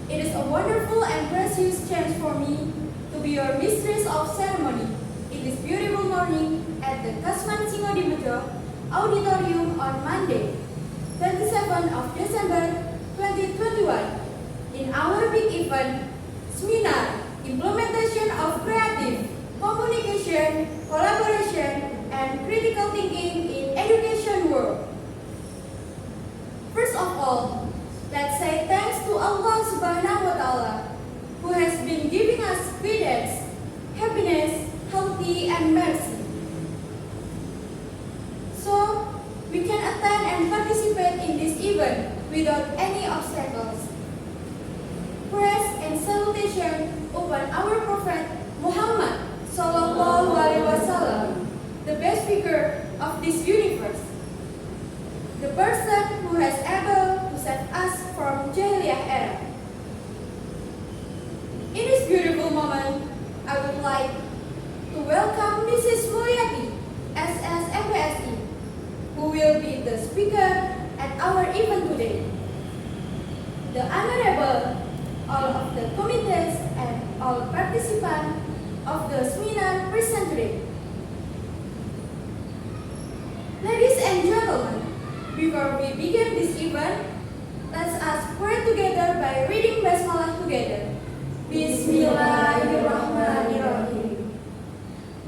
It is a wonderful and precious chance for me to be your mistress of ceremony in this beautiful morning at the Kasman Singodimedjo Auditorium on Monday, 27th of December 2021, in our big event, Seminar Implementation of Creative Communication, Collaboration, and Critical Thinking in Education World. First of all, let's say thanks to Allah Subhanahu wa Ta'ala, who has been giving us guidance, happiness, healthy, and mercy. So, we can attend and participate in this event without any obstacles. Praise and salutation upon our Prophet Muhammad Sallallahu Alaihi Wasallam, the best figure of this universe, the person who has able to save us from Jahiliyah era. In this beautiful moment, I would like to welcome Mrs. Mulyati, SS MPSI, who will be the speaker at our event today. The Honorable, all of the committees and all participants of the seminar present today. Ladies and gentlemen, before we begin this event, let us pray together by reading Basmalah together. Bismillahirrahmanirrahim.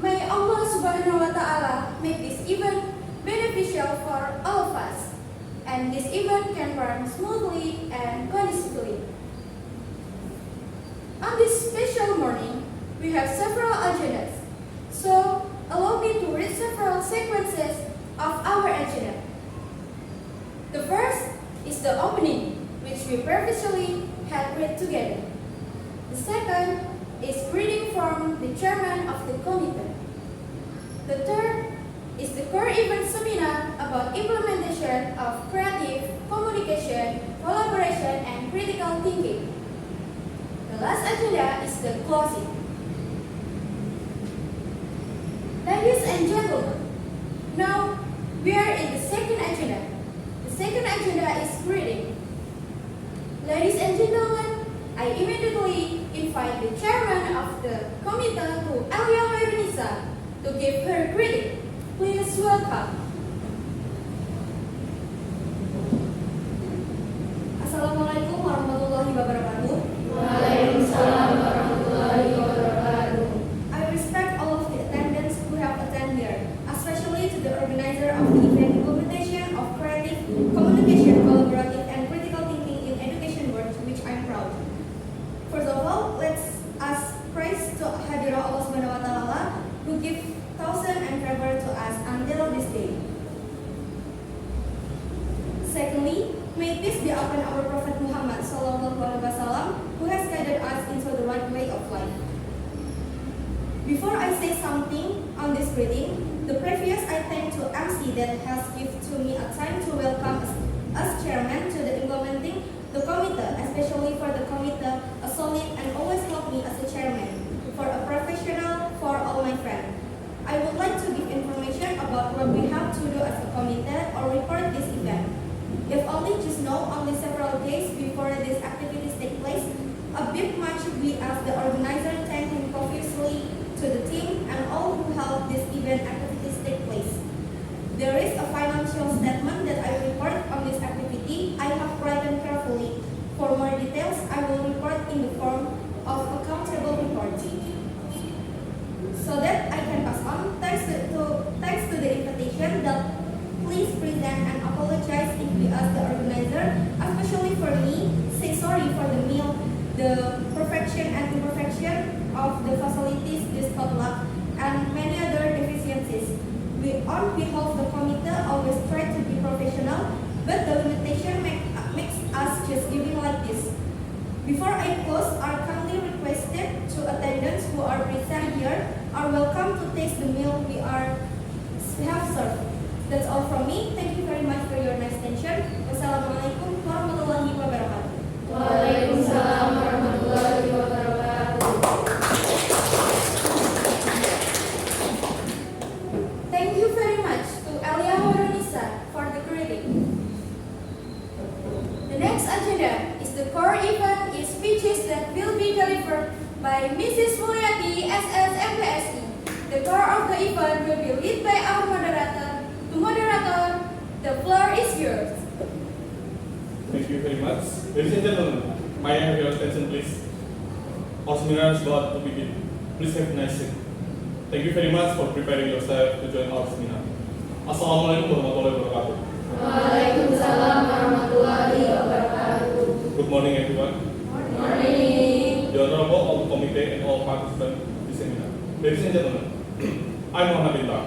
May Allah Subhanahu wa Ta'ala make this event beneficial for all of us, and this event can run smoothly and concisely. On this special morning, we have several agendas, so allow me to read several sequences of our agenda. The first is the opening, which we previously had read together. The second is reading from the chairman of the committee. The third is the core event seminar about implementation of creative communication, collaboration, and critical thinking. The last agenda is the closing. Ladies and gentlemen, now we are in the second agenda. The second agenda is greeting. Ladies and gentlemen, I immediately invite the chairman of the committee to Alia Hairunisa to give her greeting. Please welcome. Assalamualaikum warahmatullahi wabarakatuh. Waalaikumsalam warahmatullahi wabarakatuh. I respect all of the attendants who have attended here, especially to the organizer of the event implementation of creative communication, collaborative, and critical thinking in education world, to which I'm proud. First of all, let's ask praise to Hadirah Allah Subhanahu wa Ta'ala, who give thousand and favor to us until this day. Secondly, may peace be upon our Prophet Muhammad Sallallahu Alaihi Wasallam, who has guided us into the right way of life. Before I say something on this greeting, the previous I thank to MC that has given to me a time to welcome as chairman to the implementing the committee, especially for the committee, a solid and always help me as a chairman, for a professional, for all my friends. I would like to give information about what we have to do as a committee or report this event. If only just know only several days before these activities take place, a bit much we ask the organizer thank him profusely to the team and all who helped this event activities take place. There is a financial statement that I report on this activity. I have written carefully. For more details, I will report in the form of accountable reporting. So that I can pass on, thanks to the invitation that please present and apologize if we ask the organizer, especially for me, say sorry for the meal, the perfection and imperfection of the facilities, this potluck, and many other deficiencies. We on behalf of the committee always try to be professional, but the limitation makes us just giving like this. Before I close, are kindly requested to attendants who are present here are welcome to taste the meal we have served. That's all from me. Thank you very much for your nice attention. Wassalamualaikum warahmatullahi wabarakatuh. Waalaikumsalam warahmatullahi wabarakatuh. Thank you very much to Alia Hairunisa for the greeting. The next agenda is the core event is speeches that will be delivered by Mrs. Mulyati, SSMPSI. The core of the event will be led by our moderator. To moderator, the floor is yours. Thank you very much. Ladies and gentlemen, may I have your attention please? Our seminar is about to begin. Please have a nice seat. Thank you very much for preparing yourself to join our seminar. Assalamualaikum warahmatullahi wabarakatuh. Waalaikumsalam warahmatullahi wabarakatuh. Good morning everyone. Morning. The honorable all the committee and all participants in this seminar. Ladies and gentlemen, I'm Lintang,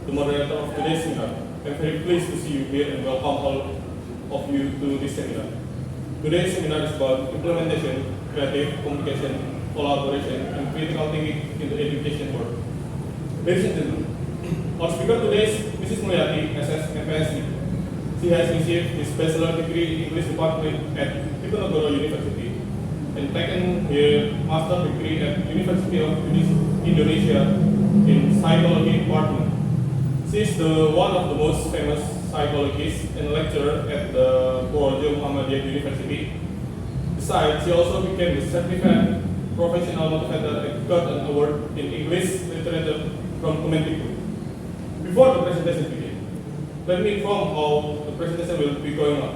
the moderator of today's seminar. I'm very pleased to see you here and welcome all of you to this seminar. Today's seminar is about implementation, creative communication, collaboration, and critical thinking in the education world. Ladies and gentlemen, our speaker today is Mrs. Mulyati, SSMPSI. She has received his bachelor degree in English department at Diponegoro University and taken her master degree at University of Indonesia in psychology department. She is one of the most famous psychologists and lecturer at the Purworejo Muhammadiyah University. Besides, she also became a certified professional motivator and got an award in English literature from Kemendikbud. Before the presentation begins, let me inform how the presentation will be going on.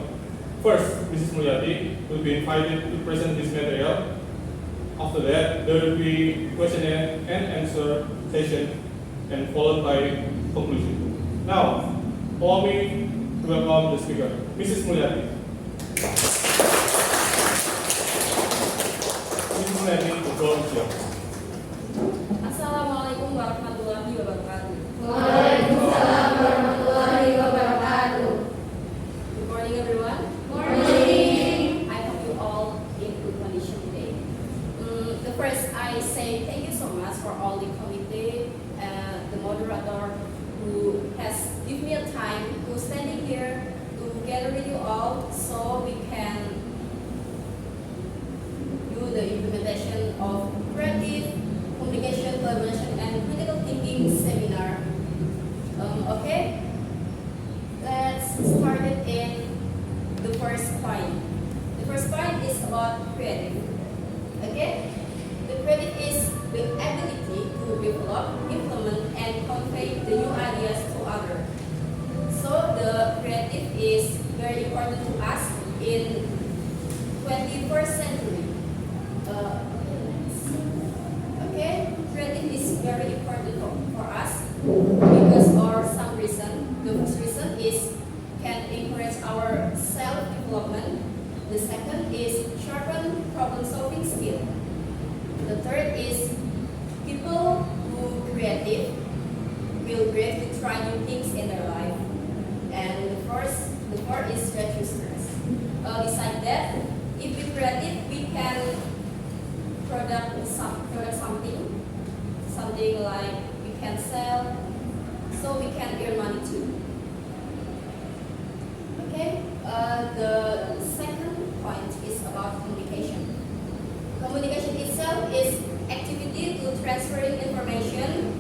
First, Mrs. Mulyati will be invited to present this material. After that, there will be question and answer session and followed by conclusion. Now, allow me to welcome the speaker, Mrs. Mulyati. Mrs. Mulyati, the floor is yours. Assalamualaikum warahmatullahi wabarakatuh. Waalaikumsalam warahmatullahi wabarakatuh. Good morning, everyone. Morning. I hope you all in good condition today. The first, I say thank you so much for all the committee and the moderator who has given me a time to standing here together with you all so we can do the implementation of creative communication, collaboration, and critical thinking seminar. Okay, let's start it in the first point. The first point is about creative. Okay, the creative is the ability to develop, implement, and convey the new ideas to others. So the creative is very important to us in 21st century. Okay, creative is very important for us because for some reason. The first reason is can encourage our self-development. The second is sharpen problem-solving skill. The third is people who creative will greatly try new things in their life. And the fourth is reduce stress. Besides that, if we creative, we can product something like we can sell, so we can earn money too. Okay, the second point is about communication. Communication itself is activity to transferring information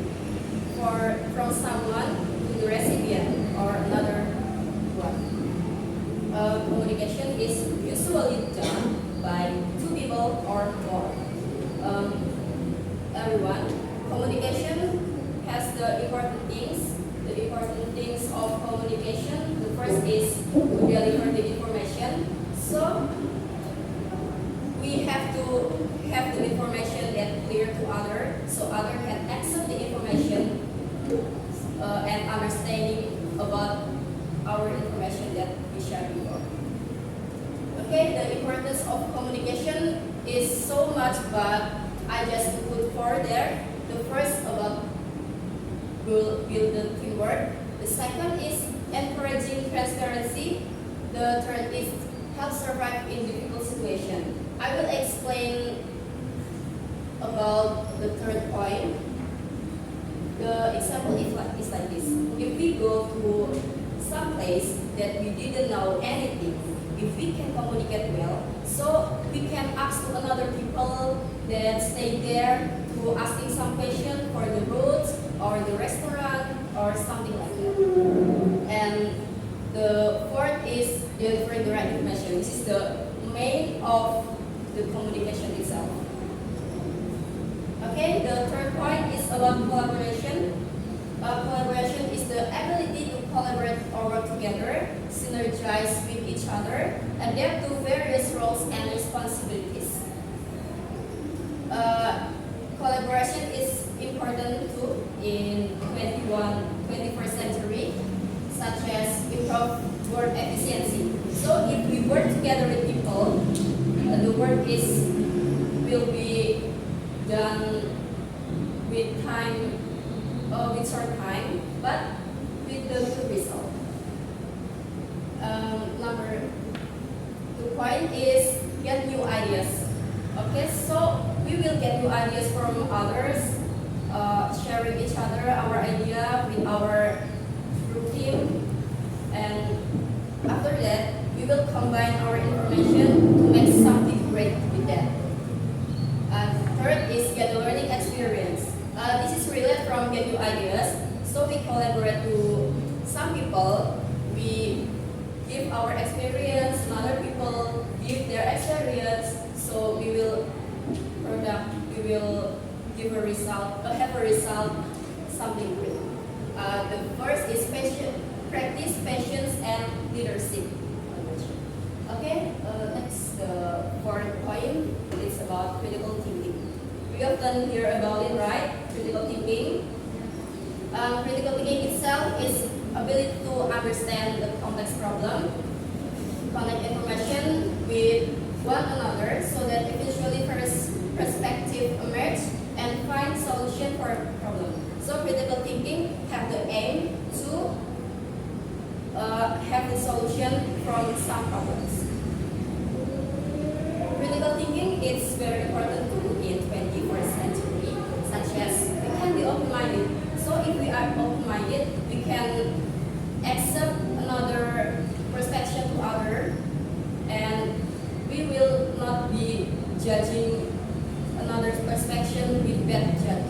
from someone to the recipient or another one. Communication is usually done by two people or more. Everyone, communication has the important things. The important things of communication. The first is to deliver the information. So we have to have the information that clear to other, so other can accept the information and understanding about our information that we share before. Okay, the importance of communication is so much, but I just put four there. The first about build the teamwork. The second is encouraging transparency. The third is help survive in difficult situation. I will explain about the third point. The example is like this. If we go to some place that we didn't know anything, if we can communicate well, so we can ask to another people that stay there to asking some question for the roads or the restaurant or something like that. And the fourth is delivering the right information. This is the main of the communication itself. Okay, the third point is about collaboration. Collaboration is the ability to collaborate or work together, synergize with each other, adapt to various roles and responsibilities. Collaboration is important too in 21st century, such as improve work efficiency. So if we work together with people, the work will be done with time, with short time, but with the good result. Number 2 point is get new ideas. Okay, so we will get new ideas from others, sharing each other our idea with our group team, and after that we will combine our information to make something great with that. Third is get a learning experience. This is related from get new ideas. So we collaborate to some people. We give our experience, and other people give their experience. So we will give a result, have a result, something great. The first is practice patience and leadership. Okay, next the fourth point is about critical thinking. We often hear about it, right? Critical thinking. Critical thinking itself is ability to understand the complex problem, connect information with one another so that eventually perspective emerge and find solution for a problem. So critical thinking have the aim to have the solution from some problems. Critical thinking is very important too in 21st century, such as we can be open-minded. So if we are open-minded, we can accept another perspective to other, and we will not be judging another perspective with bad judge.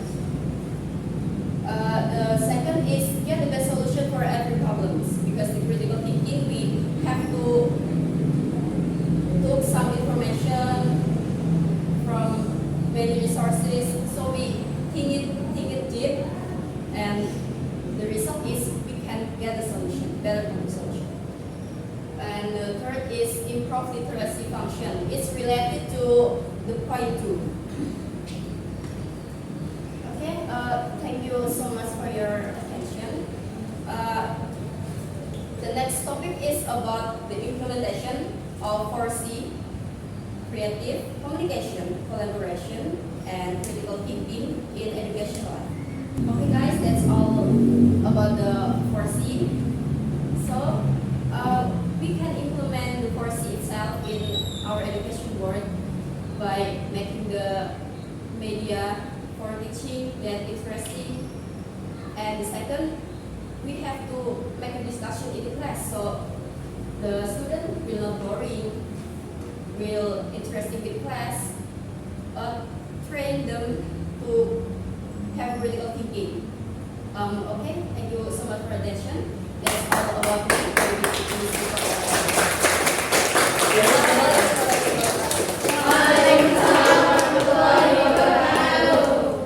The second is get the best solution for every problem, because the critical thinking we have to took some information from many resources, so we think it deep, and the result is we can get the solution, better solution. And the third is improve literacy function. It's related to the point 2. Okay, thank you so much for your attention. The next topic is about the implementation of 4C: creative, communication, collaboration, and critical thinking in education life. Okay guys, that's all about the 4C. So we can implement the 4C itself in our education world by making the media for teaching that interesting. And the second, we have to make a discussion in the class so the student will not boring, will interesting with class, train them to have critical thinking. Okay, thank you so much for attention. That's all about me.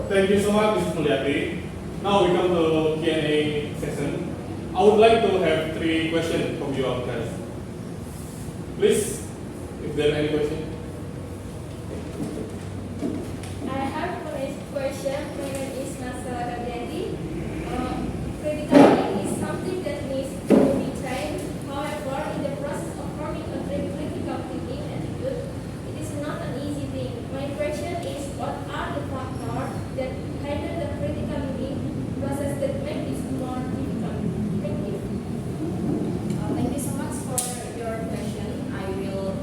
Thank you so much, Mrs. Mulyati. Now we come to Q&A session. I would like to have 3 questions from you all guys. Please, if there are any questions. I have a question. My name is Zahrah Imtiyaz. Critical thinking is something that needs to be trained. However, in the process of forming a critical thinking attitude, it is not an easy thing. My question is, what are the factors that hinder the critical thinking process that make it more difficult? Thank you. Thank you so much for your question. I will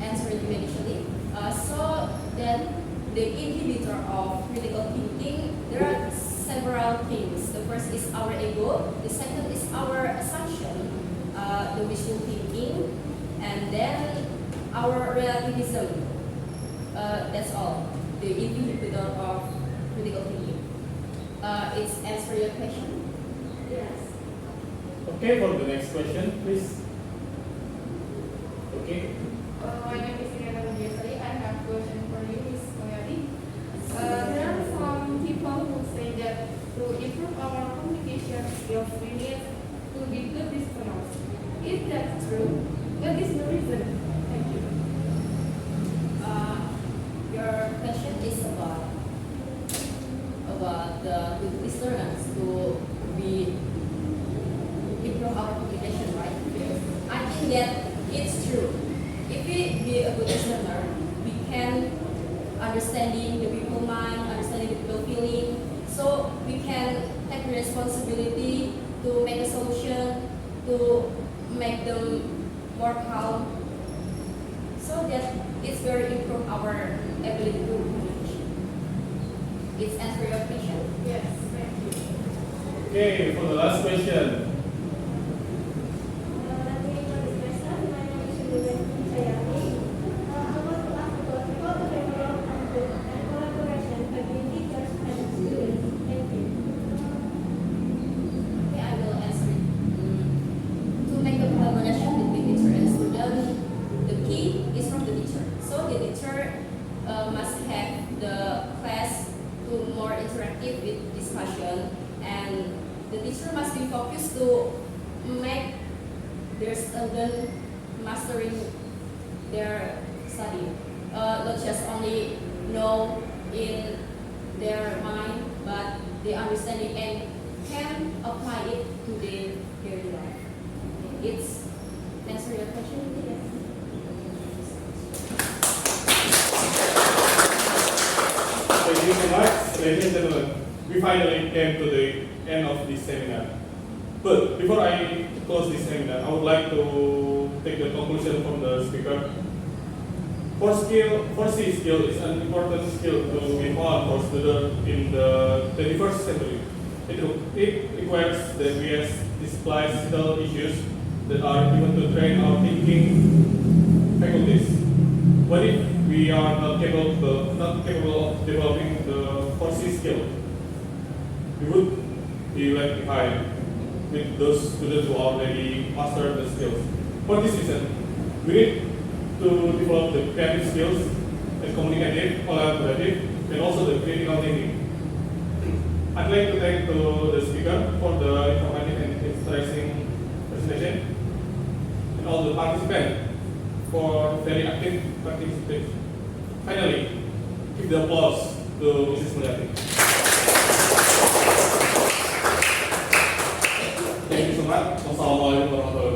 answer it eventually. So then, the inhibitor of critical thinking, there are several things. The first is our ego. The second is our assumption, the wishful thinking, and then our relativism. That's all. The inhibitor of critical thinking. It's answer your question. Yes. Okay, for the next question, please. Okay. My name It's true. If we be a good listener, we can understanding the people mind, understanding the people feeling, so we can take responsibility to make a solution, to make them more calm, so that it's very improve our ability to communicate. It's answer your question. Yes, thank you. Okay, for the last question. Let me introduce myself. My name is Mulyati. I want to ask about how to develop and collaboration between teachers and students. Thank you. Okay, I will answer it. To make a collaboration between teacher and student, the key is from the teacher. So the teacher must have the class to more interactive with discussion, and the teacher must be focused to make their student mastering their study. Not just only know in their mind, but they understand it and can apply it to their daily life. It's answer your question? Yes. Thank you so much, ladies and gentlemen. We finally came to the end of this seminar. But before I close this seminar, I would like to take the conclusion from the speaker. For C skill is an important skill to be found for students in the 21st century. It requires that we display subtle issues that are given to train our thinking faculties. What if we are not capable of developing the 4C skill? We would be left behind with those students who already mastered the skills. For this reason, we need to develop the creative skills, the communicative, collaborative, and also the critical thinking. I'd like to thank the speaker for the informative and interesting presentation, and all the participants for very active participation. Finally, give the applause to Mrs. Mulyati. Thank you so much. Wassalamualaikum warahmatullahi wabarakatuh.